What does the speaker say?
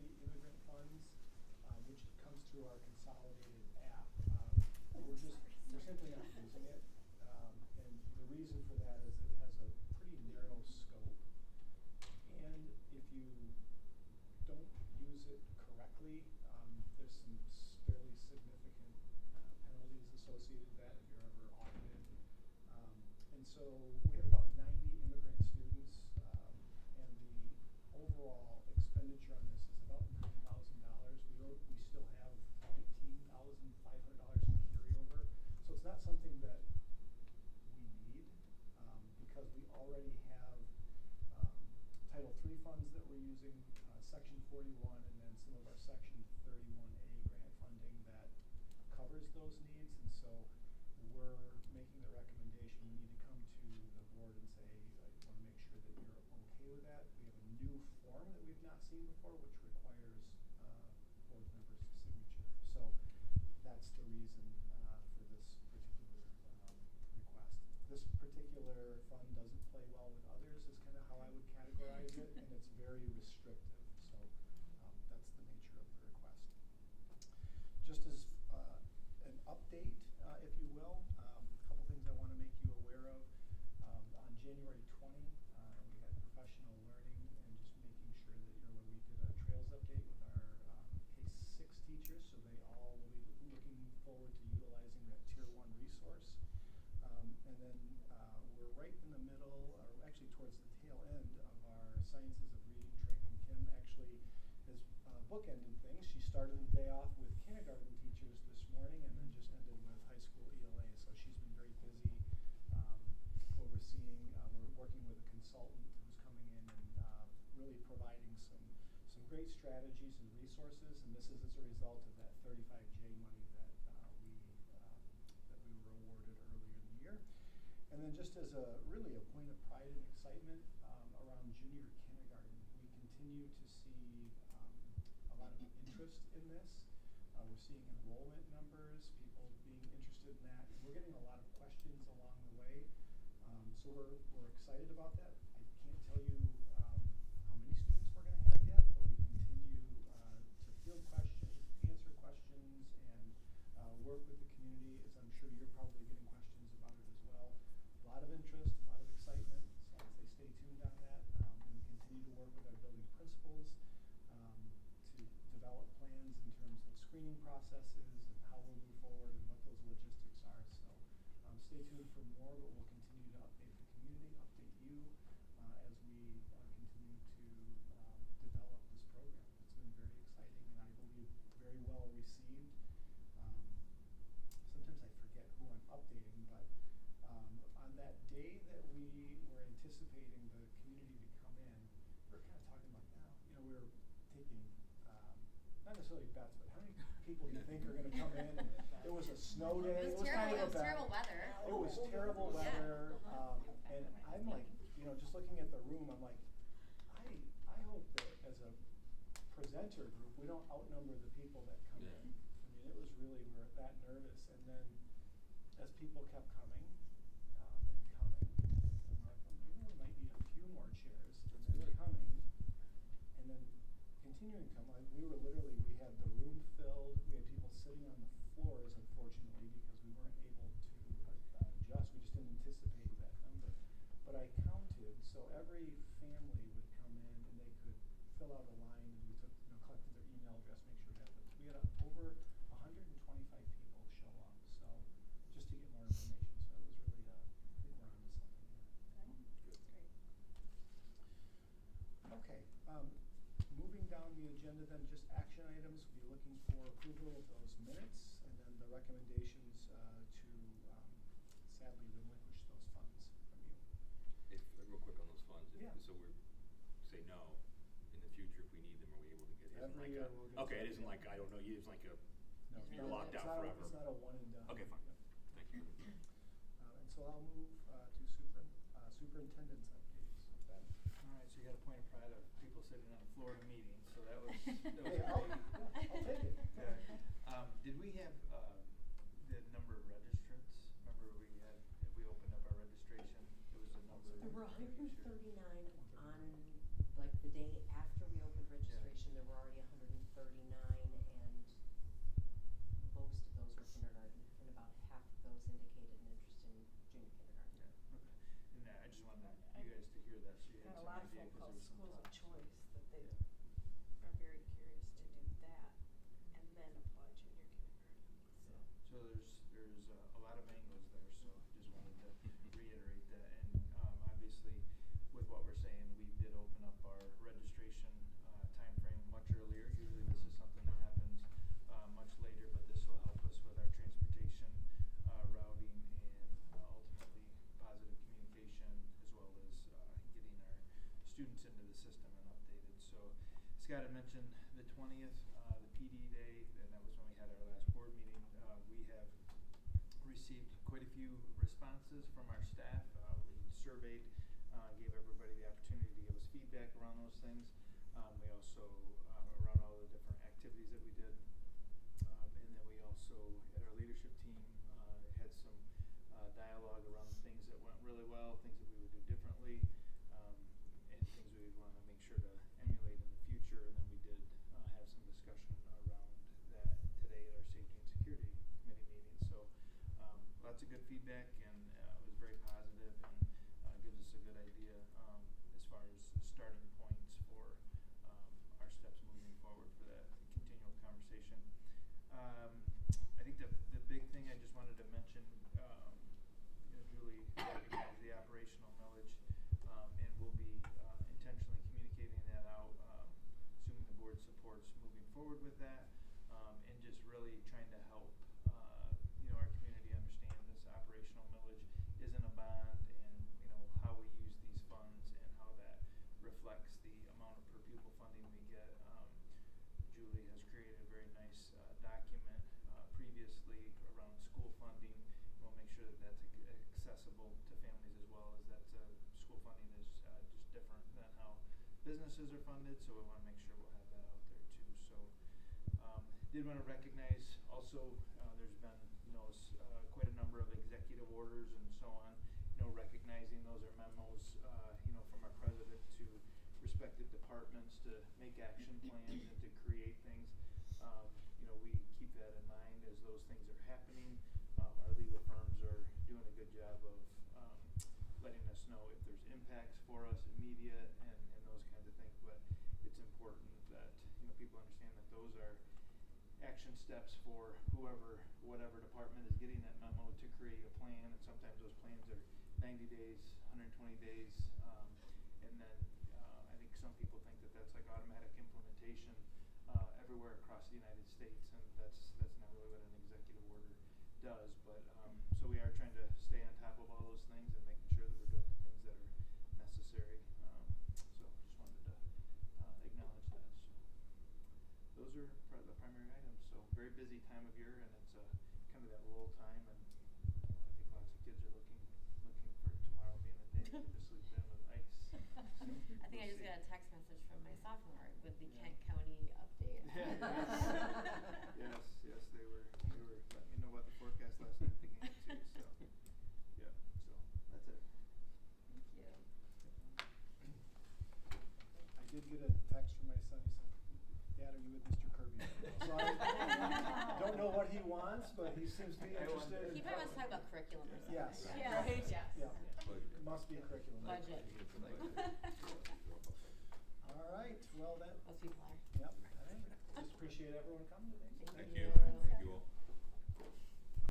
monthly immigrant funds, which comes through our consolidated app. We're simply not using it. And the reason for that is it has a pretty narrow scope. And if you don't use it correctly, there's some fairly significant penalties associated with that if you're ever audited. And so we have about 90 immigrant students, and the overall expenditure on this is about $9,000. We still have $19,500 in carryover. So it's not something that we need because we already have Title III funds that we're using, Section 41, and then some of our Section 31A grant funding that covers those needs. And so we're making the recommendation we need to come to the board and say, I want to make sure that you're okay with that. We have a new form that we've not seen before, which requires board members' signature. So that's the reason for this particular request. This particular fund doesn't play well with others is kind of how I would categorize it, and it's very restrictive. So that's the nature of the request. Just as an update, if you will, a couple things I want to make you aware of. On January 20, we had professional learning and just making sure that you're aware. We did a trails update with our K-6 teachers, so they all will be looking forward to utilizing that Tier 1 resource. And then we're right in the middle, or actually towards the tail end of our Sciences of Reading training. Kim actually has bookended things. She started the day off with kindergarten teachers this morning and then just ended with high school ELA. So she's been very busy overseeing. We're working with a consultant who's coming in and really providing some great strategies and resources. And this is as a result of that 35J money that we were awarded earlier in the year. And then just as really a point of pride and excitement around junior kindergarten, we continue to see a lot of interest in this. We're seeing enrollment numbers, people being interested in that. We're getting a lot of questions along the way. So we're excited about that. I can't tell you how many students we're going to have yet, but we continue to field questions, answer questions, and work with the community, as I'm sure you're probably getting questions about it as well. A lot of interest, a lot of excitement, so I'd say stay tuned on that. And we continue to work with our building principals to develop plans in terms of screening processes and how we'll move forward and what those logistics are. So stay tuned for more, but we'll continue to update the community, update you as we continue to develop this program. It's been very exciting and I believe very well received. Sometimes I forget who I'm updating, but on that day that we were anticipating the community to come in, we were kind of talking about we were taking not necessarily bets, but how many people do you think are going to come in? It was a snow day. It was terrible weather. It was terrible weather. And I'm like, just looking at the room, I'm like, I hope that as a presenter group, we don't outnumber the people that come in. I mean, it was really, we were that nervous. And then as people kept coming and coming, I'm like, there might be a few more chairs. And then coming, and then continuing to come. Like we had the room filled. We had people sitting on the floors, unfortunately, because we weren't able to adjust. We just didn't anticipate that number. But I counted, so every family would come in and they could fill out a line, and we took, collected their email address, make sure we had it. We had over 125 people show up, so just to get more information. So it was really, I think we're on to something here. Good. Great. Okay. Moving down the agenda then, just action items. We'll be looking for approval of those minutes and then the recommendations to sadly relinquish those funds from you. Real quick on those funds. Yeah. So we're say no in the future if we need them. Are we able to get it? Every year we'll get okay, it isn't like I don't know. It's like a you're locked out forever. It's not a one and done. Okay, fine. Yep. Thank you. And so I'll move to superintendent's updates. Ben. All right, so you got a point of pride of people sitting on a Florida meeting, so that was Hey, I'll take it. Okay. Did we have the number of registrants? Remember if we opened up our registration, there was a number. There were 139 on like the day after we opened registration. Yeah. There were already 139 39, and most of those were kindergarten, and about half of those indicated an interest in junior kindergarten. Yeah, okay. And I just wanted you guys to hear that, so you had Got a some lot of idea, phone 'cause there calls, was some schools of talk, so. choice, that they Yeah. are very curious to do that and then apply junior kindergarten, so. So there's a lot of angles there, so just wanted to reiterate that. And obviously, with what we're saying, we did open up our registration timeframe much earlier. Usually this is something that happens much later, but this will help us with our transportation routing and ultimately positive communication, as well as getting our students into the system and updated. So Scott had mentioned the 20th, the PD day, and that was when we had our last board meeting. We have received quite a few responses from our staff. We surveyed, gave everybody the opportunity to give us feedback around those things. We also, around all the different activities that we did. And then we also, at our leadership team, had some dialogue around things that went really well, things that we would do differently, and things we would want to make sure to emulate in the future. And then we did have some discussion around that today at our Safety and Security Committee meeting. So lots of good feedback, and it was very positive, and gives us a good idea as far as starting points for our steps moving forward for that continual conversation. I think the big thing I just wanted to mention, Julie recognized the operational millage, and we'll be intentionally communicating that out, assuming the board supports moving forward with that, and just really trying to help our community understand this operational millage isn't a bond, and how we use these funds and how that reflects the amount of per pupil funding we get. Julie has created a very nice document previously around school funding. We'll make sure that that's accessible to families, as well as that school funding is just different than how businesses are funded, so we want to make sure we'll have that out there too. So did want to recognize also there's been quite a number of executive orders and so on, recognizing those are memos from our president to respective departments to make action plans and to create things. We keep that in mind as those things are happening. Our legal firms are doing a good job of letting us know if there's impacts for us, immediate, and those kinds of things. But it's important that people understand that those are action steps for whatever department is getting that memo to create a plan, and sometimes those plans are 90 days, 120 days, and then I think some people think that that's like automatic implementation everywhere across the United States, and that's not really what an executive order does. But so we are trying to stay on top of all those things and making sure that we're doing the things that are necessary. So just wanted to acknowledge that. So those are the primary items. So very busy time of year, and it's kind of that lull time, and I think lots of kids are looking for tomorrow being a day to sleep in with ice. So I think I just got a text message from my sophomore with the Kent County update. Yes, they were letting me know about the forecast last night at the game too. So yeah, so that's it. Thank you. I did get a text from my son. He said, "Dad, are you with Mr. Kirby?" So I don't know what he wants, but he seems to be interested. He probably wants to talk about curriculum or something. Yes. Right? Yeah. Right. Yes. Yeah, it must be curriculum. Budget. All right, well then. Most people are. Yep. All right. Just appreciate everyone coming today. Thank you.